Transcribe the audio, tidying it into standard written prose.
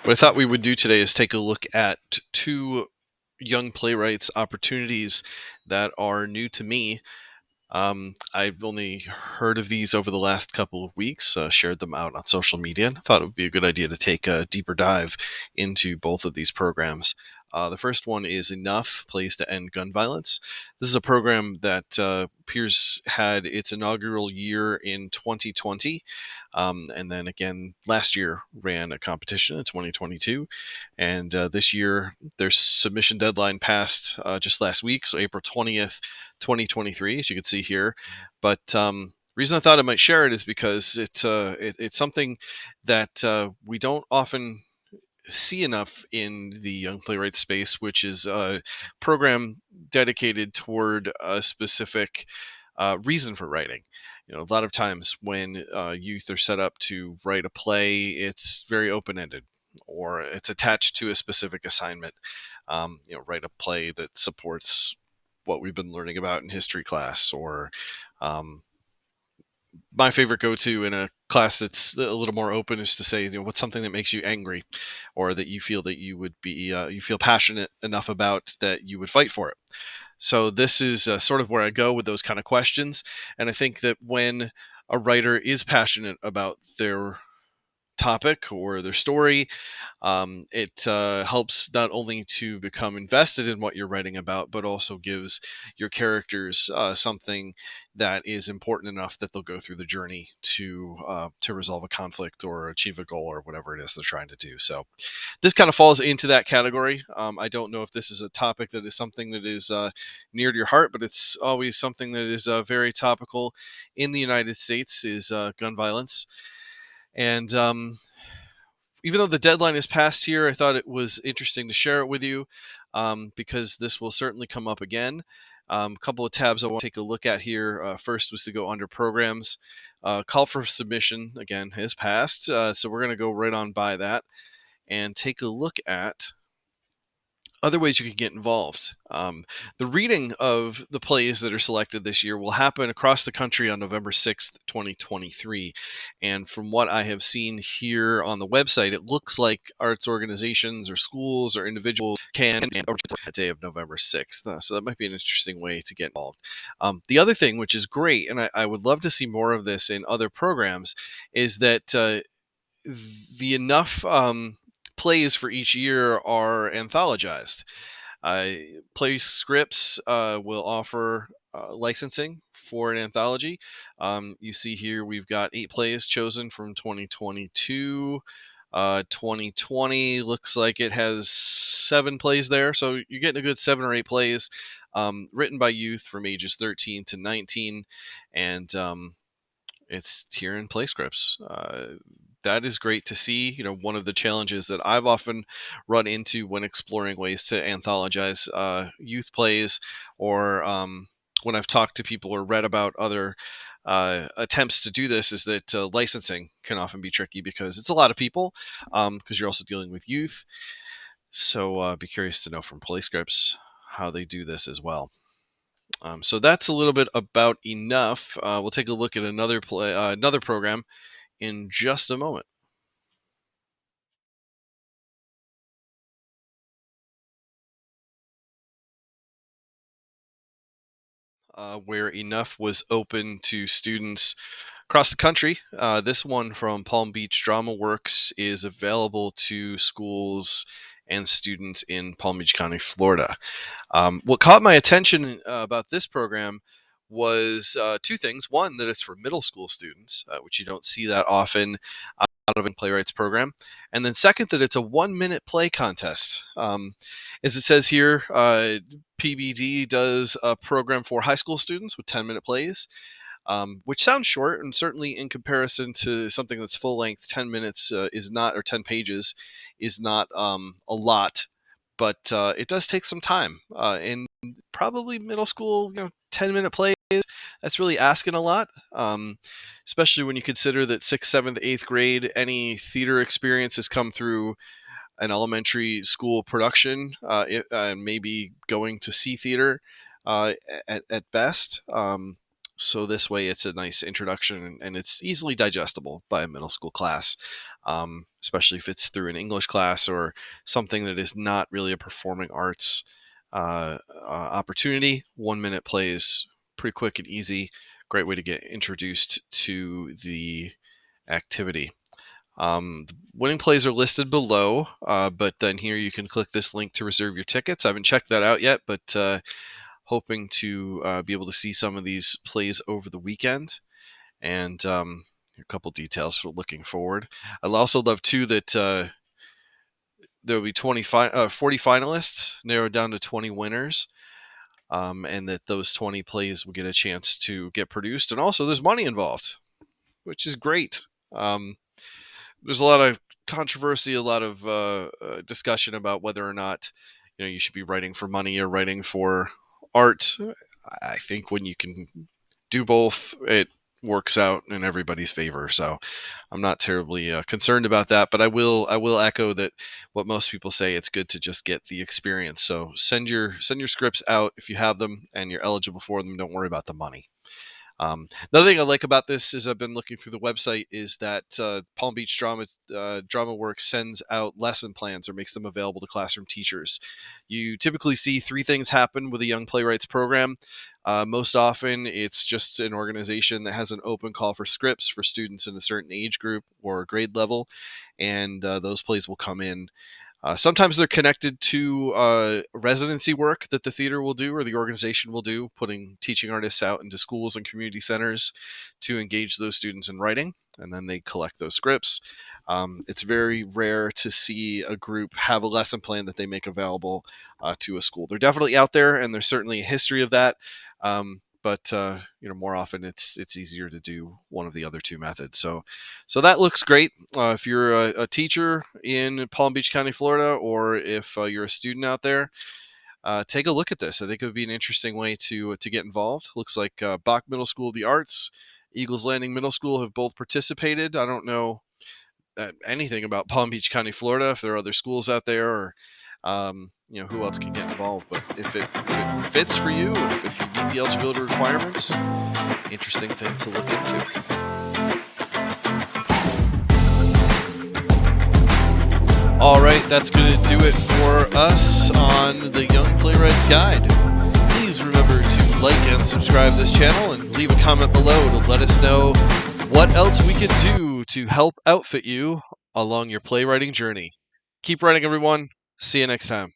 What I thought we would do today is take a look at two young playwrights opportunities that are new to me. I've only heard of these over the last couple of weeks, shared them out on social media, and I thought it would be a good idea to take a deeper dive into both of these programs. The first one is Enough Plays to End Gun Violence. This is a program that Pierce had its inaugural year in 2020, and then again last year ran a competition in 2022. And this year, their submission deadline passed just last week, so April 20th, 2023, as you can see here. But reason I thought I might share it is because it's something that we don't often see enough in the young playwright space, which is a program dedicated toward a specific reason for writing. A lot of times when youth are set up to write a play, it's very open ended, or it's attached to a specific assignment. Write a play that supports what we've been learning about in history class, or um, my favorite go-to in a class that's a little more open is to say, what's something that makes you angry, or that you feel that you feel passionate enough about that you would fight for it. So this is sort of where I go with those kind of questions. And I think that when a writer is passionate about their topic or their story, it helps not only to become invested in what you're writing about, but also gives your characters something that is important enough that they'll go through the journey to resolve a conflict or achieve a goal or whatever it is they're trying to do. So this kind of falls into that category. I don't know if this is a topic that is something that is near to your heart, but it's always something that is very topical in the United States. Is gun violence. And even though the deadline is past here, I thought it was interesting to share it with you, because this will certainly come up again. A couple of tabs I want to take a look at here. First was to go under programs. Call for submission, again, has passed. So we're going to go right on by that and take a look at other ways you can get involved. The reading of the plays that are selected this year will happen across the country on November 6th, 2023. And from what I have seen here on the website, it looks like arts organizations or schools or individuals can that day of November 6th. So that might be an interesting way to get involved. The other thing, which is great, and I would love to see more of this in other programs, is that the enough plays for each year are anthologized. Uh, Play scripts will offer licensing for an anthology. You see here we've got 8 plays chosen from 2022. 2020 looks like it has 7 plays there, so you're getting a good 7 or 8 plays written by youth from ages 13 to 19, and it's here in play scripts. That is great to see. One of the challenges that I've often run into when exploring ways to anthologize youth plays, or when I've talked to people or read about other attempts to do this, is that licensing can often be tricky because it's a lot of people, because you're also dealing with youth. So be curious to know from play scripts how they do this as well. So that's a little bit about Enough. We'll take a look at another program in just a moment. Where Enough was open to students across the country. This one from Palm Beach Dramaworks is available to schools and students in Palm Beach County, Florida. What caught my attention about this program was two things. One, that it's for middle school students, which you don't see that often out of a playwrights program. And then second, that it's a 1 minute play contest. As it says here, PBD does a program for high school students with 10-minute plays, which sounds short, and certainly in comparison to something that's full length, 10 minutes is not, or 10 pages is not a lot, but it does take some time. And probably middle school, 10-minute plays, that's really asking a lot, especially when you consider that 6th, 7th, 8th grade, any theater experience has come through an elementary school production, maybe going to see theater at best. So this way, it's a nice introduction, and it's easily digestible by a middle school class, especially if it's through an English class or something that is not really a performing arts opportunity. 1 minute plays, pretty quick and easy. Great way to get introduced to the activity. The winning plays are listed below, but then here you can click this link to reserve your tickets. I haven't checked that out yet, but hoping to be able to see some of these plays over the weekend, and a couple details for looking forward. I'd also love too that there will be 40 finalists, narrowed down to 20 winners, and that those 20 plays will get a chance to get produced. And also, there's money involved, which is great. There's a lot of controversy, a lot of discussion about whether or not you should be writing for money or writing for art. I think when you can do both, it works out in everybody's favor. So I'm not terribly concerned about that, but I will echo that what most people say, it's good to just get the experience. So send your scripts out if you have them and you're eligible for them. Don't worry about the money. Another thing I like about this is I've been looking through the website is that Palm Beach Dramaworks sends out lesson plans or makes them available to classroom teachers. You typically see 3 things happen with a Young Playwrights program. Most often, it's just an organization that has an open call for scripts for students in a certain age group or grade level, and those plays will come in. Sometimes they're connected to residency work that the theater will do or the organization will do, putting teaching artists out into schools and community centers to engage those students in writing, and then they collect those scripts. It's very rare to see a group have a lesson plan that they make available to a school. They're definitely out there, and there's certainly a history of that. But more often it's easier to do one of the other 2 methods. So that looks great. If you're a teacher in Palm Beach County, Florida, or if you're a student out there, take a look at this. I think it would be an interesting way to get involved. Looks like Bach Middle School of the Arts, Eagles Landing Middle School have both participated. I don't know anything about Palm Beach County, Florida, if there are other schools out there, or who else can get involved. But if it fits for you, if you meet the eligibility requirements, interesting thing to look into. All right, that's going to do it for us on the Young Playwrights Guide. Please remember to like and subscribe to this channel and leave a comment below to let us know what else we can do to help outfit you along your playwriting journey. Keep writing, everyone. See you next time.